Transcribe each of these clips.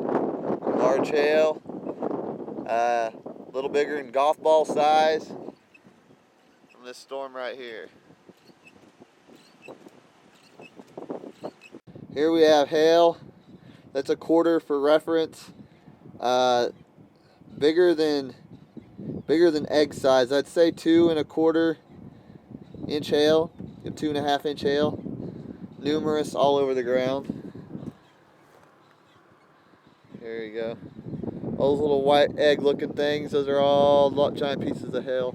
Large hail, a little bigger than golf ball size from this storm right here. Here we have hail. That's a quarter for reference. Bigger than egg size. I'd say 2 1/4 inch hail, 2 1/2 inch hail. Numerous all over the ground. There you go. Those little white egg looking things, those are all giant pieces of hail.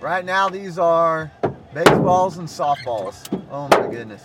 Right now these are baseballs and softballs. Oh my goodness.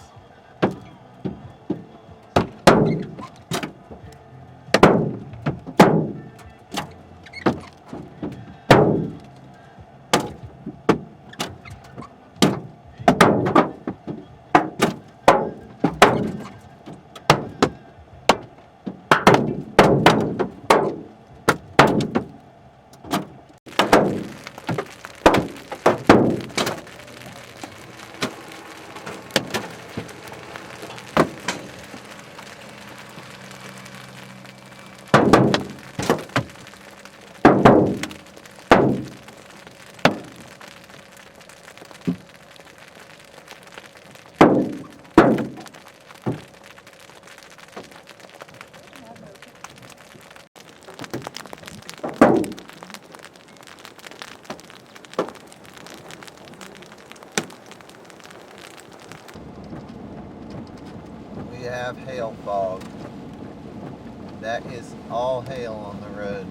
We have hail fog. That is all hail on the road.